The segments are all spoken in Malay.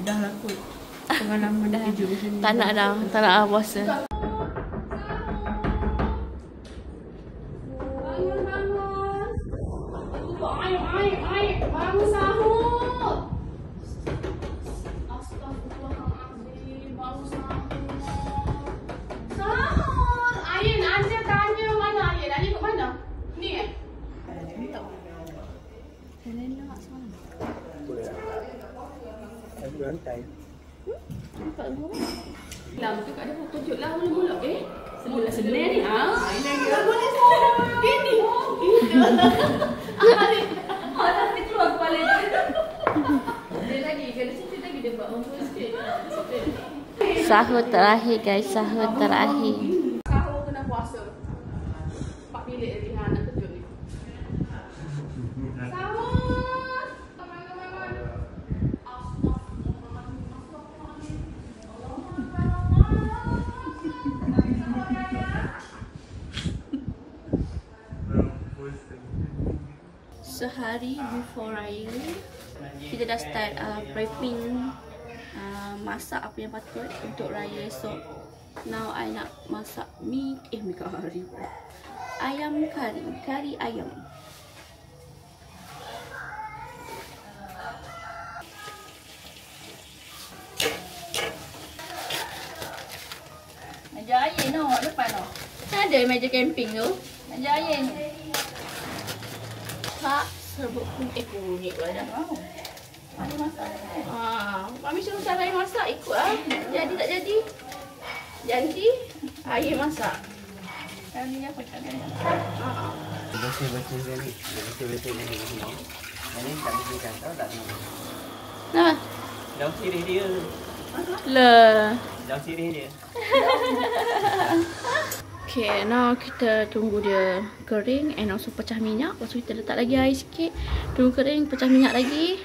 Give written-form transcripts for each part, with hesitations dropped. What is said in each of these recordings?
Dah lah kot. Pengalaman dah. Tak nak dah. Tak nak puasa. Bangun sahur. Astagfirullahaladzim. Bangun sahur. Sahur. Ayin, Anja tanya mana Ayin? Ayin kat mana? Ni Tak. Helena kat sana. Aku rantai. Nampak ke? Lam tu kat dia tunjuklah mula-mula. Semula senar ni. Ini dia. Boleh semua. Ini. Nanti keluar kepala dia. Dia lagi. Kalau situ lagi dia buat mampu sikit. Sahur terakhir guys. Sahur terakhir. Sahur kena puasa. 4 bilik lagi. Nak kejut ni. Sahur. Teman-teman. Sehari before raya kita dah start prepping masak apa yang patut untuk raya esok. Now I nak masak mi kari. Ayam kari ayam. Meja Ayin tu depan tu. Ada meja camping tu. Meja Ayin. Tak serbuk kunyit pula dah. Mami masak. Mami suruh cara Ayin masak ikut lah. Jadi tak jadi. Janji Ayin masak. Kali apa cara ni? Baca-baca ni. Baca-baca ni. Ini tak boleh kata tak ni. Nah. Daun sirih dia. Le. Daun sirih dia. Okay, now kita tunggu dia kering and also pecah minyak. Lepas tu kita letak lagi air sikit. Tunggu kering, pecah minyak lagi.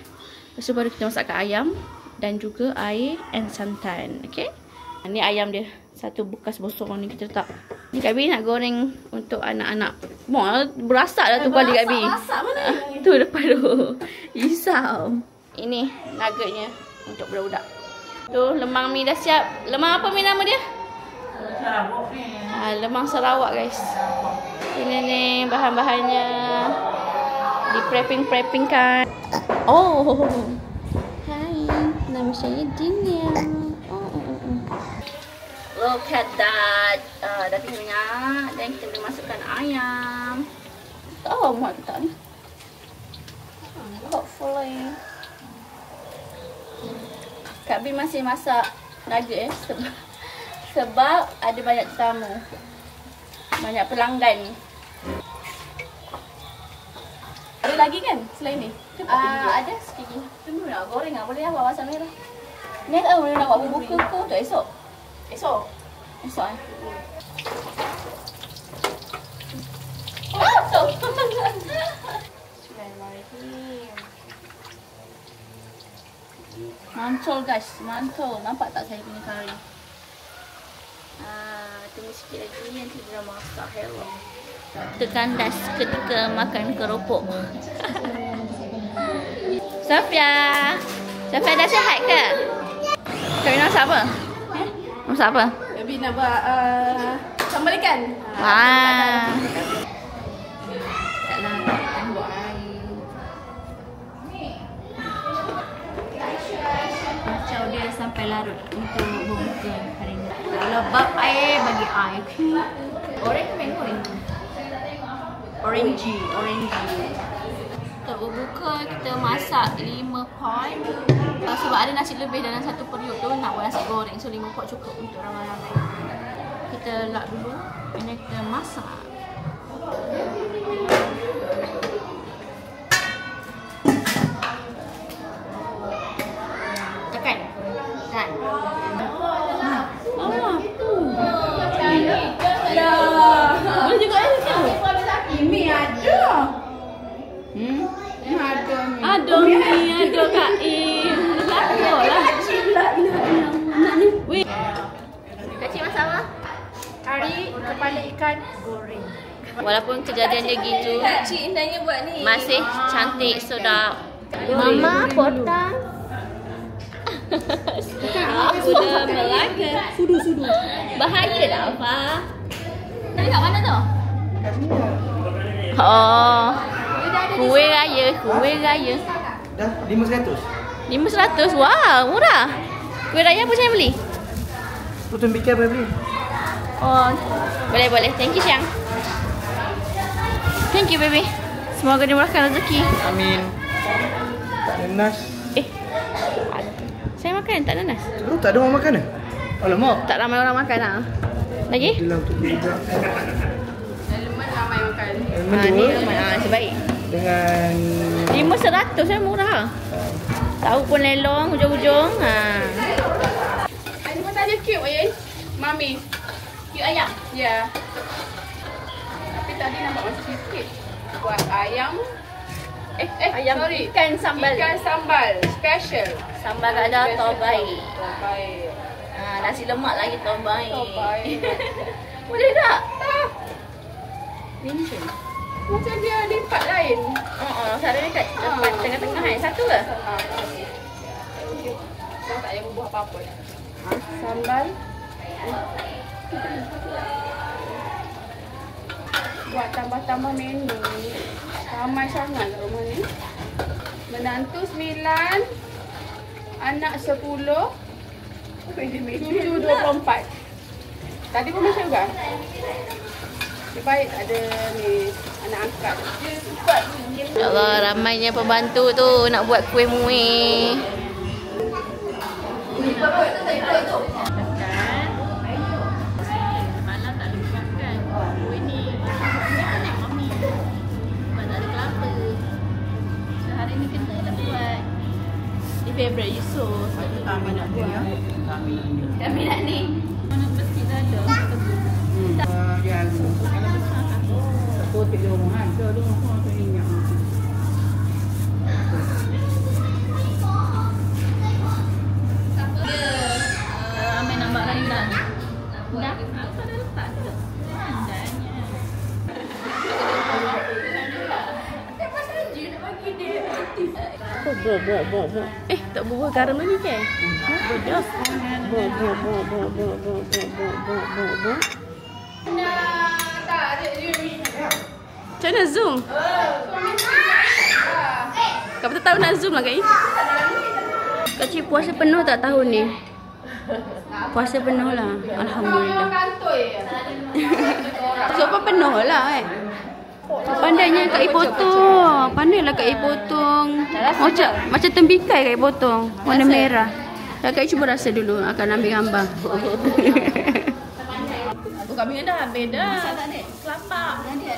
Lepas tu baru kita masakkan ayam dan juga air and santan. Okay. Ni ayam dia. Satu bekas bosong ni kita letak. Ni Kak Bi nak goreng untuk anak-anak. Berasak dah tu balik Kak Bi. Masak mana? Tu depan tu. Risau. Ini nuggetnya untuk budak-budak. Tu lemang mi dah siap. Lemang apa mi nama dia? Lemang Sarawak guys. Ini ni bahan-bahannya. Di prepping kan. Oh. Hai, nama saya Dinia. Look at that. Dah tinggal minyak dan kita boleh masukkan ayam. Oh, mak tak ni. Hopefully. Kak Bi masih masak nugget sebab ada banyak tetamu. Banyak pelanggan. Ada lagi kan selain ni? Ada sikit lagi. Tunggu nak goreng ah. Boleh lah bawa asam merah. Ni tak boleh nak buat bubur ke untuk esok? Esok eh. Oh, tu. Mantul guys, mantul. Nampak tak saya punya kari? Tunggu sikit lagi nanti dia dah masak. Hello. Terkandas ketika makan keropok. Safia dah sihat ke? Kau nak masak apa? Masak apa? Baby nak buat sambal ikan. Taklah kan buat air. Kacau dia sampai larut untuk berbuka hari ni. Kalau bab air bagi air. Orange ke mango ni? Orangey. Untuk berbuka kita masak 5 pot. Sebab ada nasi lebih dalam satu periuk tu nak buat nasi goreng. So 5 pot cukup untuk ramai-ramai. Kita lap dulu and then kita masak. Tekan. Kan. Boleh juga ini ada. Ada mi, ada Kak Im. Lakolah. Nak ni. Weh. Kak Cik masak apa? Kari kepala ikan goreng. Walaupun kejadiannya gitu, Cik Indahnya buat ni. masih cantik, sedap. Mama potong. Aku dah Melaka. Sudu. Bahagialah apa? Tadi kat mana tu? Oh. Kuih raya. Dah 500. 500. Wow, murah. Kuih raya apa saya beli? Potong bikin apa beli? Oh, boleh. Thank you, Syang. Thank you, baby. Semoga dimurahkan rezeki. Amin. Tak ada nas. Saya makan, tak nanas. Lu tak ada orang makan dah? Alamak. Tak ramai orang makan lah. Lagi? Bilang tu juga. Elemen ramai makan. Ni ramai. Sebaik. Dengan 500 saya murah. Tahu pun lelong hujung-hujung. Ini pun saja cute, Ayin. Mami. Cute ayam. Ya. Tapi tadi nampak macam sikit. Buat ayam. Ayam sorry. ikan sambal. Ikan sambal. Special. Sambal ada tobai. Tobai. Nasi lemak lagi tobai. Tobai. Boleh tak? Tak. Vincent. Macam dia lipat lain. Satu dekat depan tengah-tengah kan? Satu ke? Dah tak payah bubuh apa-apa. Sambal. Buat tambah-tambah menu. Ramai sangat kat rumah ni. Menantu 9. Anak 10. Cucu 24. Tadi pun macam juga. Dia baik tak ada ni anak angkat. Ya Allah, ramainya pembantu tu nak buat kuih muih. Malam tak boleh makan. Kuih ni anak mami. Sebab tak ada kelapa. So hari ni kena lah buat. Ni favourite Yusof. Kami nak buat. Kami nak ni. Mana mesti dah ada. Dia potik dia orang ada dia orang tu minyak. Ambil nampak rendang. Dah? Aku tak ada letak ke? Rendangnya. Tak bubuh garam lagi ke? Bodoh. Macam mana zoom? Kau betul tahu nak zoom lah Kak I? Kak Cik puasa penuh tak tahun ni? Puasa penuh lah. Alhamdulillah. Sopan penuh lah Pandainya Kak I potong. Pandailah Kak I potong. Macam tembikai Kak I potong. Warna merah. Kak I cuba rasa dulu. Akan ambil gambar. Kami dah habis dah. Masak tak adik? Kelapa. Adik.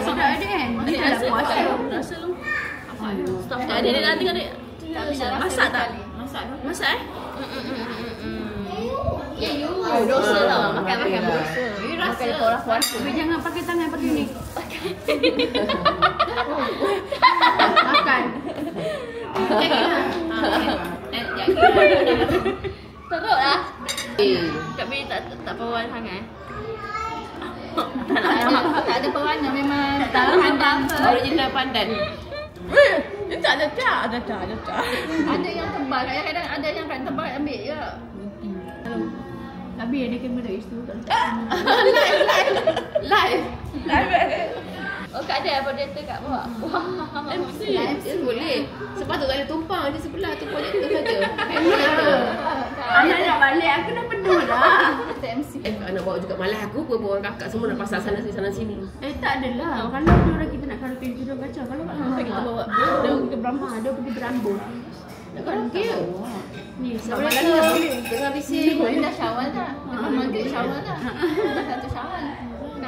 Sudah adik kan? Adik rasa puasa. Rasa lu. Tak adik nanti adik. Masak tak? Masak dosa lah. Makan dosa. Rasa orang puasa. Tapi jangan pakai tangan pakai ni. Makan. Teruk lah. Kami tak perawan sangat. Tak ada pewarna memang pandan. Original pandan. Tak ada tak. Ada yang tebal, kadang-kadang ada yang kan tebal ambil je. Tapi ada kamera isu tak Live. Oh, Kak ada projector kat bawah. Wah, MC boleh. Sepatutnya tak ada tumpang di sebelah tu projector saja. Anak nak balik aku dah penuh dah. MC. Nak bawa juga malah aku pun orang kakak semua nak pasal sana sini. Tak adalah. Kalau orang kita nak karaoke kita kacau. Kalau kita bawa dia pergi Brahma, dia pergi Berambus. Nak karaoke ke? Ni Sama lagi dah boleh. Tengah bising. Dah syawal tak? Maghrib syawal tak? Dah satu syawal.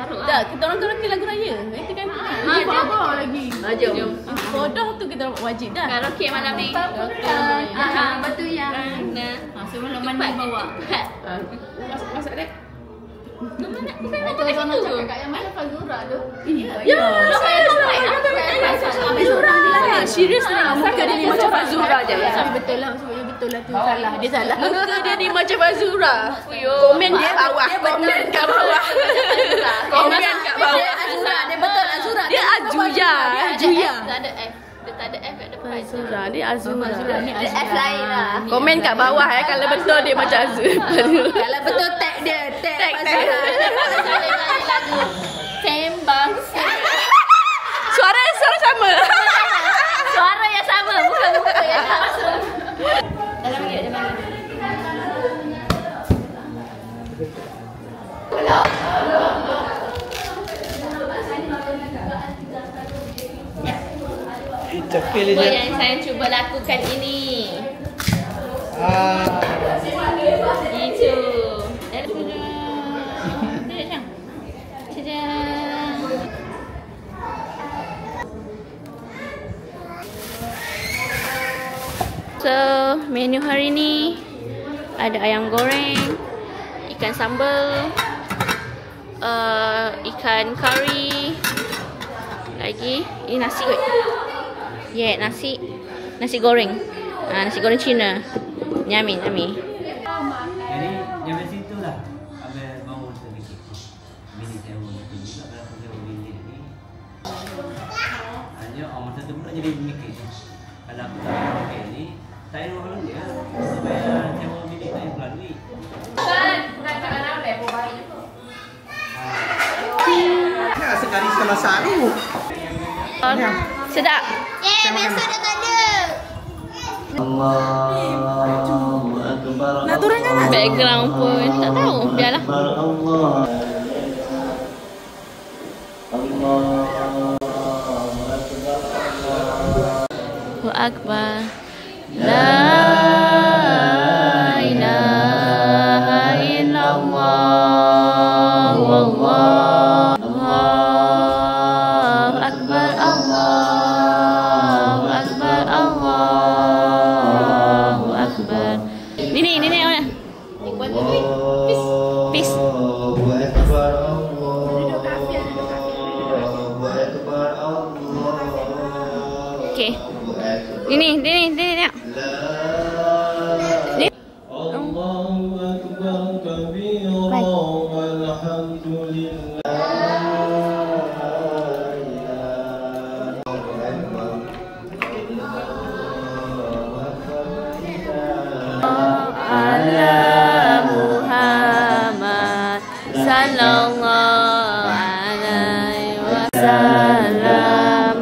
Tak, kita orang karaoke lagu raya. Itu kan. apa lagi? Jom. Bodoh tu kita wajib dah. Karaoke malam ni. Betul yang. Sebelum mandi bawa. Masak dek. Itu orang nak cakap kat yang mana Fazura tu. Ya, Fazura ni lah. Serius lah. Muka dia ni macam Fazura je. Tapi betul lah. Sebab dia betul betul lah tu. Salah. Dia salah. Muka dia ni macam Azura. Komen dia bawah. Komen kat bawah. Komen kat bawah. Azura. Dia betul Azura. Dia Ajuya. Dia Ajuya. Tak ada F. Dia tak ada F kat depan. Azura. Dia Azura. Ni Dia F lain lah. Komen kat bawah kalau betul dia macam Azura. Kalau betul tag dia. Tag Azura. Lagu Sembang. Suara sama. Suara yang sama. Bukan muka yang sama. Dalam dia mana? Cekil Apa je. yang saya cuba lakukan ini? Itu. So, menu hari ni ada ayam goreng, ikan sambal, ikan kari, lagi ini nasi kot. Nasi goreng. Nasi goreng Cina. Yummy. Jadi dari situ lah abang bangun sedikit. Bini saya bangun juga kalau saya bini ni. Hanya masa tu pula jadi mikir. Kalau aku tak mikir ni, saya orang dia supaya sewa bini saya pulang duit. Bukan kat mana boleh buat je tu. Ya, sekali kita masak tu. Sedap. Besok dah tak ada. Allahu Akbar. Nak turun kan? Background pun tak tahu. Biarlah. Allah. Allahu Akbar. La ilaha illallah. Allahu Akbar. Allahu Akbar. Allahu Akbar. Ni mana? Peace. Okay. Ini tengok. Allahu Akbar kabira walhamdulillah. Ala Muhammad sallallahu alaihi wasallam.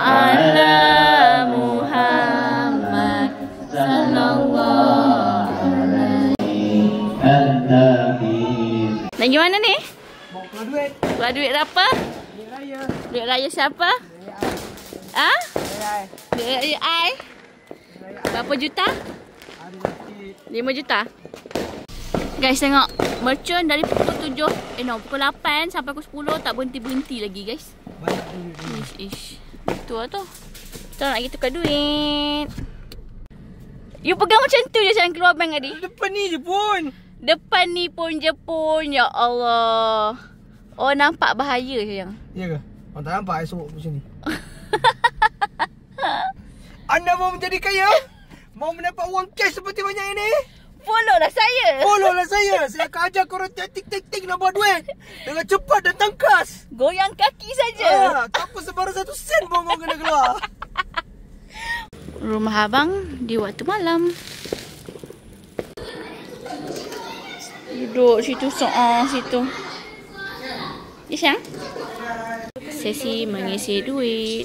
Ala Muhammad sallallahu alaihi. Lagi mana ni? Keluar duit. Keluar duit berapa? Duit raya. Duit raya siapa? Ah? Raya. Duit raya I. Berapa juta? Ada lagi. 5 juta. Guys, tengok. Merchant dari pukul 7, pukul 8 sampai pukul 10 tak berhenti-berhenti lagi, guys. Banyak duit. Ish. Betul lah tu. Kita nak pergi tukar duit. You pegang macam tu je jangan keluar bank tadi. Depan ni je pun. Depan ni pun je pun. Ya Allah. Oh, nampak bahaya sayang. Ya ke? Orang tak nampak esok macam ni. Anda mau menjadi kaya? Mau mendapat uang cash seperti banyak ini? Follow lah saya. Follow lah saya. Saya akan ajar korang tik-tik-tik nak buat duit. Dengan cepat dan tangkas. Goyang kaki saja. Tak apa sebarang 1 sen pun kau kena keluar. Rumah abang di waktu malam. Duduk situ situ. Ya sayang? Sesi mengisi duit.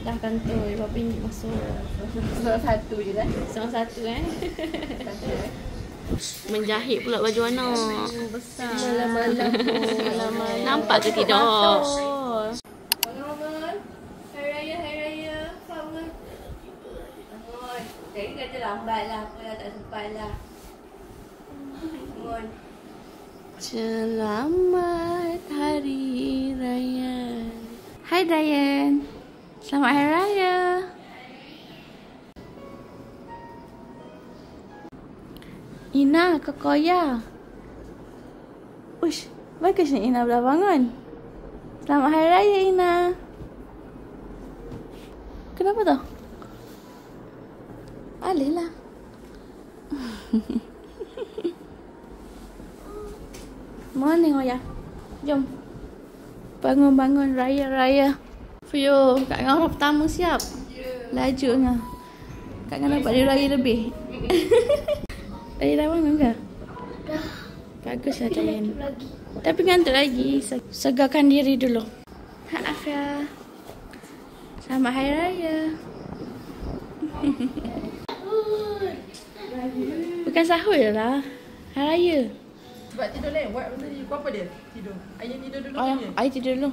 Dah kantoi berapa ringgit masuk? Satu je lah. Satu Menjahit pula baju anak. Besar. Malam-malam. Nampak ke tidak? Bangun. Hari raya. Bangun. Bangun. Jadi kata lambat lah. Apa lah tak sempat lah. Bangun. Selamat Hari Raya. Hai Dayan. Selamat Hari Raya. Ina, Kokoya. Uish, bagusnya Ina dah bangun. Selamat Hari Raya Ina. Kenapa tu? balik lah. Morning Oya. Jom. Bangun-bangun raya-raya. Fuyo, Kak Ngah orang pertama siap. Laju Ngah. Kak Ngah dapat dia raya lebih. Tadi dah bangun ke? Dah. Baguslah Cayan. Tapi ngantuk lagi. Segarkan diri dulu. Maaf ya. Selamat Hari Raya. Bukan sahur je lah. Hari Raya. Sebab tidur lewat tadi. Kau apa dia? Tidur. Ayah tidur dulu. Ayah tidur dulu.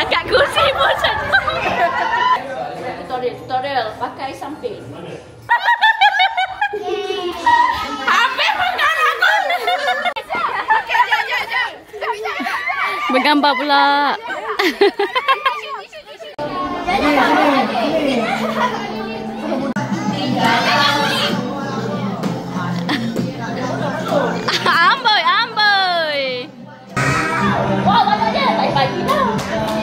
Kat kursi pun tutorial pakai samping. Apa makan aku? Bergambar pula. Amboi. Wah, banyak je. Bagi-bagi dah.